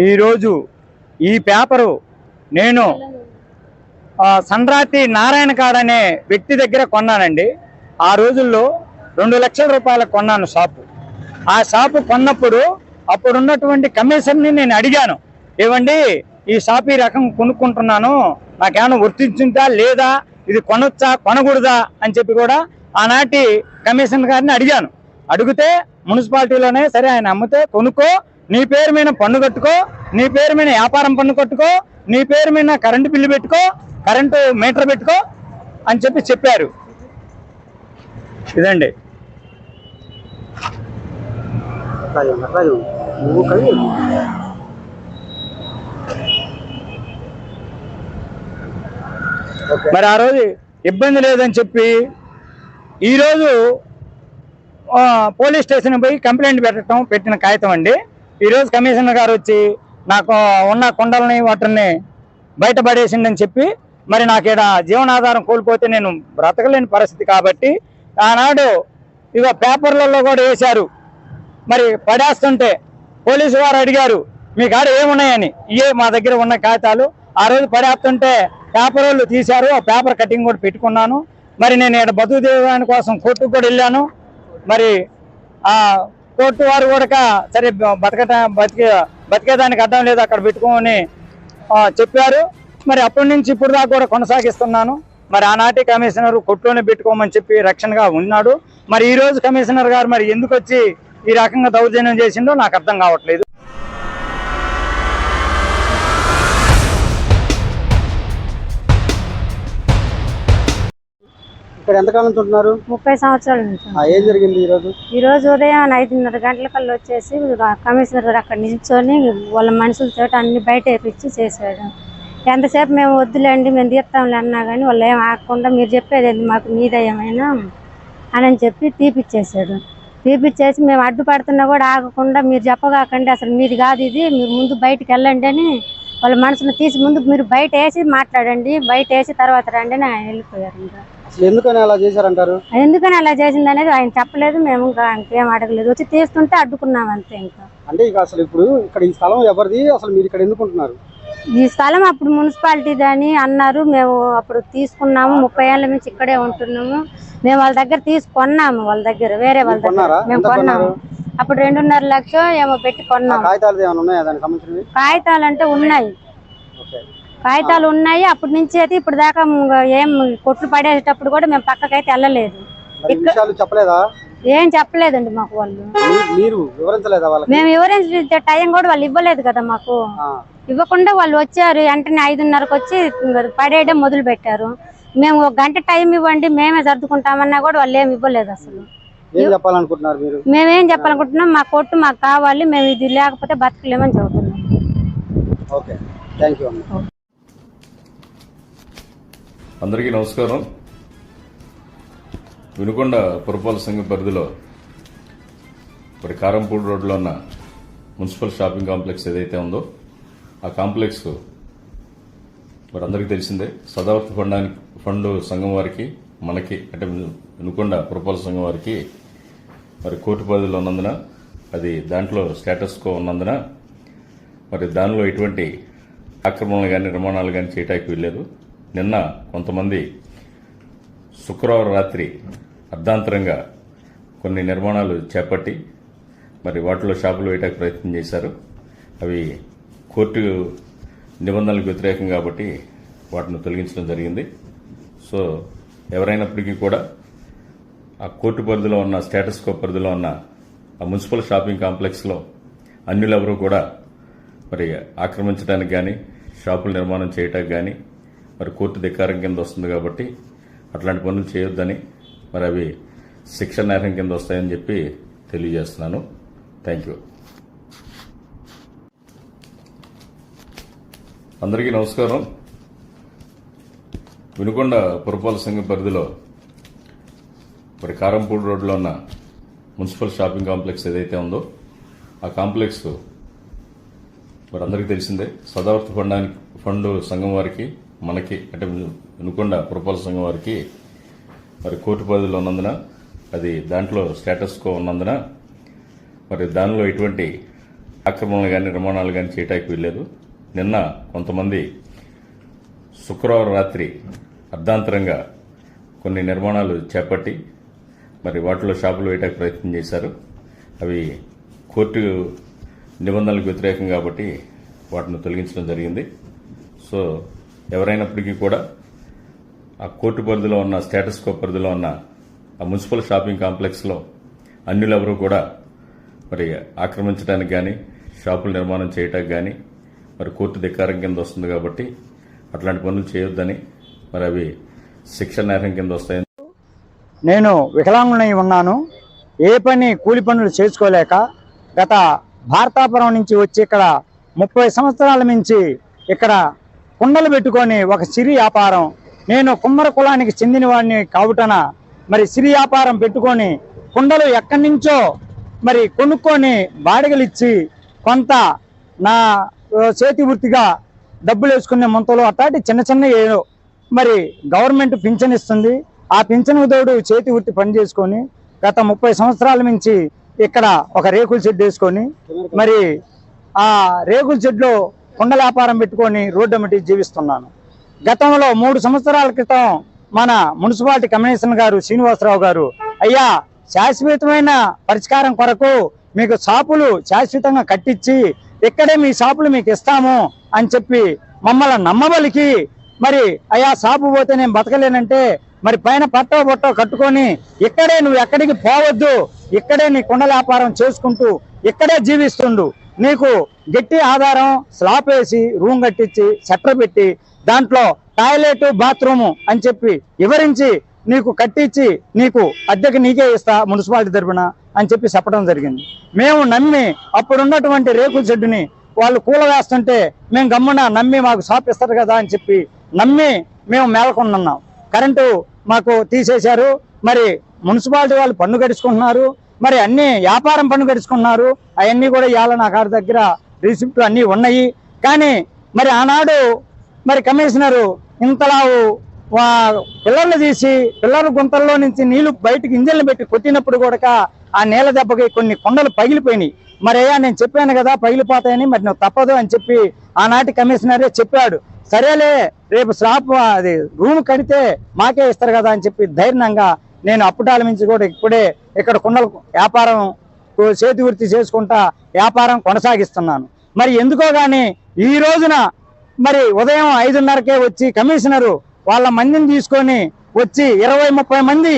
ఈరోజు ఈ పేపరు నేను సండ్రాతి నారాయణ కాడ్ అనే వ్యక్తి దగ్గర కొన్నానండి. ఆ రోజుల్లో 2 లక్షల రూపాయలకు కొన్నాను షాపు. ఆ షాపు కొన్నప్పుడు అప్పుడున్నటువంటి కమిషన్ని నేను అడిగాను, ఏమండి ఈ షాపు ఈ రకం కొనుక్కుంటున్నాను, నాకేమైనా వర్తించిందా లేదా, ఇది కొనొచ్చా కొనకూడదా అని చెప్పి కూడా ఆనాటి కమిషన్ గారిని అడిగాను. అడిగితే మున్సిపాలిటీలోనే సరే ఆయన అమ్మితే కొనుక్కో, నీ పేరు మీద పన్ను కట్టుకో, నీ పేరు మీద వ్యాపారం పన్ను కట్టుకో, నీ పేరు మీద కరెంటు బిల్లు పెట్టుకో, కరెంటు మీటర్ పెట్టుకో అని చెప్పారు. ఇదండి. మరి ఆ రోజు ఇబ్బంది లేదని చెప్పి ఈరోజు పోలీస్ స్టేషన్ పోయి కంప్లైంట్ పెట్టిన కాగితం అండి. ఈరోజు కమిషనర్ గారు వచ్చి నాకు ఉన్న కొండలని వాటిని బయటపడేసిందని చెప్పి మరి నాకు ఇక్కడ జీవనాధారం కోల్పోతే నేను బ్రతకలేని పరిస్థితి కాబట్టి ఆనాడు ఇక పేపర్లలో కూడా వేశారు. మరి పడేస్తుంటే పోలీసు వారు అడిగారు మీ కాడ ఏమున్నాయని. ఇవే మా దగ్గర ఉన్న కాగితాలు. ఆ రోజు పడేస్తుంటే పేపర్ వాళ్ళు తీశారు. ఆ పేపర్ కటింగ్ కూడా పెట్టుకున్నాను. మరి నేను ఇక్కడ బతుకు దేవాని కోసం కోర్టుకు కూడా వెళ్ళాను. మరి ఆ కోర్టు వారు కూడా సరే బతికేదానికి అడ్డం లేదు అక్కడ పెట్టుకోమని చెప్పారు. మరి అప్పటి నుంచి ఇప్పుడు దాకా కూడా కొనసాగిస్తున్నాను. మరి ఆనాటి కమిషనర్ కొట్టులోనే పెట్టుకోమని చెప్పి రక్షణగా ఉన్నాడు. మరి ఈ రోజు కమిషనర్ గారు మరి ఎందుకు వచ్చి ఈ రకంగా దౌర్జన్యం చేసిందో నాకు అర్థం కావట్లేదు. ఇక్కడ ఎంతకాలం ఉంటున్నారు? 30 సంవత్సరాల నుంచి. ఏం జరిగింది ఈ రోజు ఉదయం 5:30 గంటలకల్లా వచ్చేసి కమిషనర్ గారు అక్కడ నిల్చొని వాళ్ళ మనుషులతో అన్ని బయట వేపించి చేశాడు. ఎంతసేపు మేము వద్దులేండి మేము తీస్తాంలే అన్నా కానీ వాళ్ళు ఏం ఆగకుండా మీరు చెప్పేది మాకు మీదయమైనా అని చెప్పి తీపిచ్చేసాడు. తీపిచ్చేసి మేము అడ్డుపడుతున్నా కూడా ఆగకుండా మీరు చెప్పగాకండి అసలు మీది కాదు ఇది, మీరు ముందు బయటికి వెళ్ళండి అని వాళ్ళ మనసును తీసి ముందు మీరు బయట వేసి మాట్లాడండి, బయట వేసి తర్వాత రండి అని ఆయన వెళ్ళిపోయారు. ఎందుకని అలా చేశారంటారు? ఎందుకని అలా చేసింది అనేది ఆయన చెప్పలేదు. మేము ఇంకా ఇంకేం అడగలేదు. వచ్చి తీస్తుంటే అడ్డుకున్నాం అంతే. ఇంకా అంటే ఇక అసలు ఇప్పుడు ఇక్కడ ఈ స్థలం ఎవరిది, అసలు మీరు ఇక్కడ ఎందుకుంటున్నారు? ఈ స్థలం అప్పుడు మున్సిపాలిటీది అని అన్నారు. మేము అప్పుడు తీసుకున్నాము. 30 ఏళ్ళ నుంచి ఇక్కడే ఉంటున్నాము. మేము వాళ్ళ దగ్గర తీసుకున్నాము. వాళ్ళ దగ్గర వేరే వాళ్ళ దగ్గర మేము కొన్నాము. అప్పుడు 2.5 లక్షలు ఏమో పెట్టి కొన్నాము. కాగితాలు అంటే ఉన్నాయి, కాగితాలు ఉన్నాయి. అప్పటి నుంచి అయితే ఇప్పుడు దాకా ఏం కొట్లు పడేటప్పుడు కూడా మేము పక్కకైతే వెళ్ళలేదు. ఏం చెప్పలేదండి మాకు వాళ్ళు. మేము వివరించే టైం కూడా వాళ్ళు ఇవ్వలేదు కదా మాకు. ఇవ్వకుండా వాళ్ళు వచ్చారు. వెంటనే 5:30కి వచ్చి పడేయడం మొదలు పెట్టారు. మేము 1 గంట టైం ఇవ్వండి మేమే సర్దుకుంటామన్నా కూడా వాళ్ళు ఏమి ఇవ్వలేదు. అసలు మేమేం చెప్పాలనుకుంటున్నాం, మా కొట్టు మాకు కావాలి, మేము ఇది లేకపోతే బతకలేమని చెబుతున్నాం. అందరికీ నమస్కారం. వినుకొండ పురపాలక సంఘం పరిధిలో మరి కారంపూడి రోడ్లో ఉన్న మున్సిపల్ షాపింగ్ కాంప్లెక్స్ ఏదైతే ఉందో ఆ కాంప్లెక్స్ మరి అందరికీ తెలిసిందే. సదావర్తి ఫండ్ సంఘం వారికి మనకి అంటే వినుకొండ పురపాలక సంఘం వారికి మరి కోర్టు పరిధిలో ఉన్నందున అది దాంట్లో స్టేటస్ కో ఉన్నందున మరి దానిలో ఎటువంటి ఆక్రమణలు కానీ నిర్మాణాలు కానీ చేయటానికి వీల్లేదు. నిన్న కొంతమంది శుక్రవారం రాత్రి అర్ధాంతరంగా కొన్ని నిర్మాణాలు చేపట్టి మరి వాటిలో షాపులు వేయడానికి ప్రయత్నం చేశారు. అవి కోర్టు నిబంధనలకు వ్యతిరేకం కాబట్టి వాటిని తొలగించడం జరిగింది. సో ఎవరైనప్పటికీ కూడా ఆ కోర్టు పరిధిలో ఉన్న స్టేటస్ కో పరిధిలో ఉన్న ఆ మున్సిపల్ షాపింగ్ కాంప్లెక్స్లో అన్యులెవరూ కూడా మరి ఆక్రమించడానికి కానీ షాపుల నిర్మాణం చేయటానికి కానీ మరి కోర్టు ధిక్కారం కింద వస్తుంది కాబట్టి అట్లాంటి పనులు చేయొద్దని, మరి అవి శిక్ష నేరం కింద వస్తాయని చెప్పి తెలియజేస్తున్నాను. Thank you. అందరికీ నమస్కారం. వినుకొండ పురపాలక సంఘం పరిధిలో మరి కారంపూడి రోడ్లో ఉన్న మున్సిపల్ షాపింగ్ కాంప్లెక్స్ ఏదైతే ఉందో ఆ కాంప్లెక్స్ మరి అందరికీ తెలిసిందే. సదావర్తి ఫండ్ సంఘం వారికి మనకి అంటే వినుకొండ పురపాలక సంఘం వారికి మరి కోర్టు పరిధిలో ఉన్నందున అది దాంట్లో స్టేటస్ కో ఉన్నందున మరి దానిలో ఎటువంటి ఆక్రమణలు కానీ నిర్మాణాలు కానీ చేయటానికి వీల్లేదు. నిన్న కొంతమంది శుక్రవారం రాత్రి అర్ధాంతరంగా కొన్ని నిర్మాణాలు చేపట్టి మరి వాటిలో షాపులు వేయడానికి ప్రయత్నం చేశారు. అవి కోర్టు నిబంధనలకు వ్యతిరేకం కాబట్టి వాటిని తొలగించడం జరిగింది. సో ఎవరైనప్పటికీ కూడా ఆ కోర్టు పరిధిలో ఉన్న స్టేటస్ కో పరిధిలో ఉన్న ఆ మున్సిపల్ షాపింగ్ కాంప్లెక్స్లో అన్యులెవరూ కూడా మరి ఆక్రమించడానికి కానీ షాపుల నిర్మాణం చేయటానికి కానీ మరి కోర్టు ధిక్కారం కింద వస్తుంది కాబట్టి అట్లాంటి పనులు చేయొద్దని, మరి అవి శిక్ష నేరం కింద వస్తాయని. నేను వికలాంగునై ఉన్నాను. ఏ పని కూలి పనులు చేసుకోలేక గత భారతాపురం నుంచి వచ్చి ఇక్కడ 30 సంవత్సరాల నుంచి ఇక్కడ కుండలు పెట్టుకొని ఒక సిరి వ్యాపారం, నేను కుమ్మర కులానికి చెందిన వాడిని కావుటన మరి సిరి వ్యాపారం పెట్టుకొని కుండలు ఎక్కడి నుంచో మరి కొనుక్కొని బాడిగలు ఇచ్చి కొంత నా చేతి వృత్తిగా డబ్బులు వేసుకునే ముంతలు అట్లాంటి చిన్న చిన్న ఏదో మరి గవర్నమెంట్ పింఛన్ ఇస్తుంది. ఆ పింఛను తోడు చేతి వృత్తి పని చేసుకొని గత 30 సంవత్సరాల నుంచి ఇక్కడ ఒక రేకుల షెడ్ వేసుకొని మరి ఆ రేకుల షెడ్లో కుండల వ్యాపారం పెట్టుకొని రోడ్డు అమ్మటి జీవిస్తున్నాను. గతంలో 3 సంవత్సరాల క్రితం మన మున్సిపాలిటీ కమిషనర్ గారు శ్రీనివాసరావు గారు, అయ్యా శాశ్వతమైన పరిష్కారం కొరకు మీకు షాపులు శాశ్వతంగా కట్టించి ఇక్కడే మీ షాపులు మీకు ఇస్తాము అని చెప్పి మమ్మల్ని నమ్మబలికి మరి అయ్యా షాపు పోతే నేను బతకలేనంటే మరి పైన పట్టో బొట్టో కట్టుకొని ఇక్కడే నువ్వు ఎక్కడికి పోవద్దు, ఇక్కడే నీ కుండల వ్యాపారం చేసుకుంటూ ఇక్కడే జీవిస్తుండు, నీకు గట్టి ఆధారం స్లాబ్ వేసి రూమ్ కట్టించి షట్టర్ పెట్టి దాంట్లో టాయిలెట్ బాత్రూము అని చెప్పి వివరించి నీకు కట్టించి నీకు అద్దెకి నీకే ఇస్తా మున్సిపాలిటీ తరపున అని చెప్పి చెప్పడం జరిగింది. మేము నమ్మి అప్పుడున్నటువంటి రేకుల షెడ్డుని వాళ్ళు కూలవేస్తుంటే మేము గమ్మున నమ్మి మాకు షాప్ ఇస్తారు కదా అని చెప్పి నమ్మి మేము మేలకొన్నాం. కరెంటు మాకు తీసేశారు. మరి మున్సిపాలిటీ వాళ్ళు పన్ను కట్టించుకుంటున్నారు, మరి అన్ని వ్యాపారం పన్ను కట్టించుకున్నారు. అవన్నీ కూడా ఇవాళ నా కాడి దగ్గర రిసిప్ట్లు అన్నీ ఉన్నాయి. కానీ మరి ఆనాడు మరి కమిషనరు ఇంతలా పిల్లర్లు తీసి పిల్లల గుంతల్లో నుంచి నీళ్లు బయటకు ఇంజన్లు పెట్టి కొట్టినప్పుడు కూడా ఆ నీళ్ళ దెబ్బకి కొన్ని కొండలు పగిలిపోయినాయి. మరి అయ్యా నేను చెప్పాను కదా పగిలిపోతాయని, మరి నువ్వు తప్పదు అని చెప్పి ఆనాటి కమిషనరే చెప్పాడు. సరేలే రేపు స్లాబ్ అది రూమ్ కడితే మాకే ఇస్తారు కదా అని చెప్పి ధైర్యంగా నేను అప్పుటాల నుంచి కూడా ఇప్పుడే ఇక్కడ కుండల వ్యాపారం చేతి వృత్తి చేసుకుంటా వ్యాపారం కొనసాగిస్తున్నాను. మరి ఎందుకో కానీ ఈ రోజున మరి ఉదయం 5:30కే వచ్చి కమిషనరు వాళ్ళ మందిని తీసుకొని వచ్చి 20-30 మంది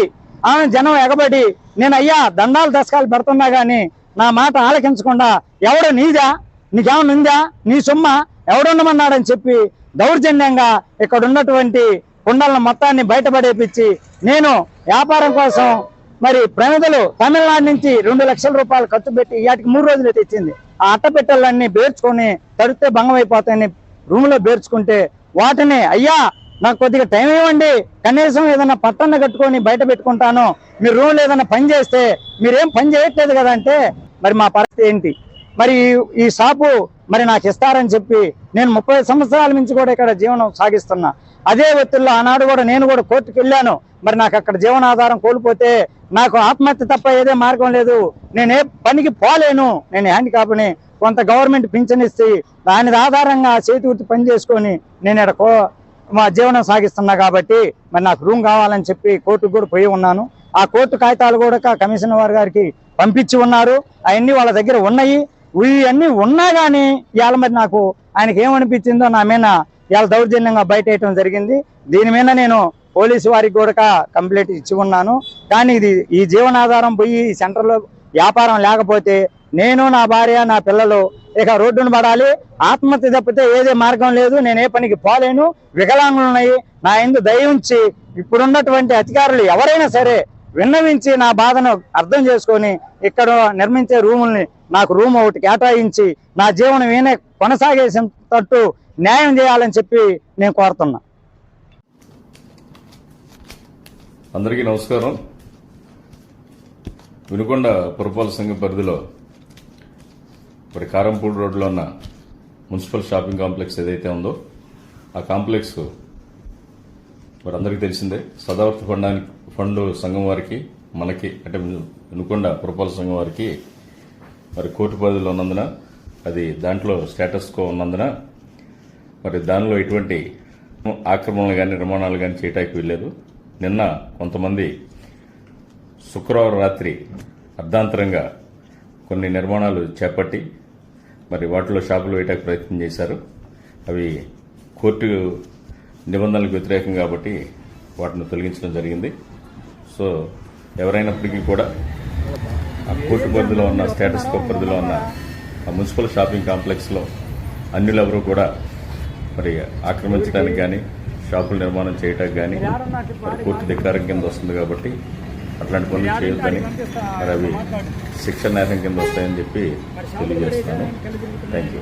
ఆమె జనం ఎగబడి నేను అయ్యా దండాలు దశకాలు పెడుతున్నా కానీ నా మాట ఆలకించకుండా ఎవడు నీదా, నీకేమన్నా ఉందా, నీ సొమ్మ ఎవడుండమన్నాడని చెప్పి దౌర్జన్యంగా ఇక్కడ ఉన్నటువంటి కుండలను మొత్తాన్ని బయటపడేపించి నేను వ్యాపారం కోసం మరి ప్రమిదలు తమిళనాడు నుంచి 2 లక్షల రూపాయలు ఖర్చు పెట్టి వాటికి 3 రోజులు తెచ్చింది. ఆ అట్టపెట్టెలన్నీ బేర్చుకొని తడితే భంగం అయిపోతాయని రూమ్లో బేర్చుకుంటే వాటిని అయ్యా నాకు కొద్దిగా టైం ఇవ్వండి, కనీసం ఏదైనా పట్టణ కట్టుకొని బయట పెట్టుకుంటాను, మీరు రూమ్లో ఏదైనా పని చేస్తే మీరేం పని చేయట్లేదు కదా అంటే మరి మా పరిస్థితి ఏంటి, మరి ఈ షాపు మరి నాకు ఇస్తారని చెప్పి నేను 30 సంవత్సరాల నుంచి కూడా ఇక్కడ జీవనం సాగిస్తున్నా. అదే ఒత్తిడిలో ఆనాడు కూడా నేను కూడా కోర్టుకు వెళ్ళాను. మరి నాకు అక్కడ జీవనాధారం కోల్పోతే నాకు ఆత్మహత్య తప్ప ఏదే మార్గం లేదు, నేనే పనికి పోలేను, నేను హ్యాండిక్యాప్ని, కొంత గవర్నమెంట్ పింఛన్ ఇస్తే దాని ఆధారంగా చేతి వృత్తి పని చేసుకొని నేను ఇక్కడ మా జీవనం సాగిస్తున్నా కాబట్టి మరి నాకు రూమ్ కావాలని చెప్పి కోర్టుకు కూడా పోయి ఉన్నాను. ఆ కోర్టు కాగితాలు కూడా కమిషనర్ గారికి పంపించి ఉన్నారు. అవన్నీ వాళ్ళ దగ్గర ఉన్నాయి. ఇవన్నీ ఉన్నా కానీ ఇవాళ మరి నాకు ఆయనకి ఏమనిపించిందో నా మీద ఇవాళ దౌర్జన్యంగా బయట వేయటం జరిగింది. దీని మీద నేను పోలీసు వారికి కూడా కంప్లైంట్ ఇచ్చి ఉన్నాను. కానీ ఇది ఈ జీవనాధారం పోయి ఈ సెంటర్లో వ్యాపారం లేకపోతే నేను నా భార్య నా పిల్లలు ఇక రోడ్డును పడాలి. ఆత్మహత్య తప్పితే ఏదే మార్గం లేదు, నేను ఏ పనికి పోలేను, వికలాంగులు ఉన్నాయి. నా యందు దయ ఉంచి ఇప్పుడున్నటువంటి అధికారులు ఎవరైనా సరే విన్నవించి నా బాధను అర్థం చేసుకొని ఇక్కడ నిర్మించే రూముల్ని నాకు రూమ్ ఒకటి కేటాయించి నా జీవనం ఏనే కొనసాగేసేటట్టు న్యాయం చేయాలని చెప్పి నేను కోరుతున్నా. అందరికీ నమస్కారం. వినుకొండ పురపాలక సంఘం పరిధిలో మరి కారంపూడి రోడ్లో ఉన్న మున్సిపల్ షాపింగ్ కాంప్లెక్స్ ఏదైతే ఉందో ఆ కాంప్లెక్స్ మరి అందరికీ తెలిసిందే. సదావర్తి ఫండ్ సంఘం వారికి మనకి అంటే వినుకొండ పురపాలక సంఘం వారికి మరి కోర్టు పరిధిలో ఉన్నందున అది దాంట్లో స్టేటస్ కో ఉన్నందున మరి దానిలో ఎటువంటి ఆక్రమణలు కానీ నిర్మాణాలు కానీ చేయటానికి వీల్లేదు. నిన్న కొంతమంది శుక్రవారం రాత్రి అర్ధాంతరంగా కొన్ని నిర్మాణాలు చేపట్టి మరి వాటిలో షాపులు వేయటానికి ప్రయత్నం చేశారు. అవి కోర్టు నిబంధనలకు వ్యతిరేకం కాబట్టి వాటిని తొలగించడం జరిగింది. సో ఎవరైనప్పటికీ కూడా ఆ కోర్టు పరిధిలో ఉన్న స్టేటస్ కో పరిధిలో ఉన్న ఆ మున్సిపల్ షాపింగ్ కాంప్లెక్స్లో అన్యులెవరూ కూడా మరి ఆక్రమించడానికి కానీ షాపుల నిర్మాణం చేయడానికి కానీ మరి కోర్టు ధిక్కారం కింద వస్తుంది కాబట్టి అట్లాంటి పనులు చేయొద్దని మరి అవి శిక్ష నేరం కింద వస్తాయని చెప్పి తెలియజేస్తాను. Thank you.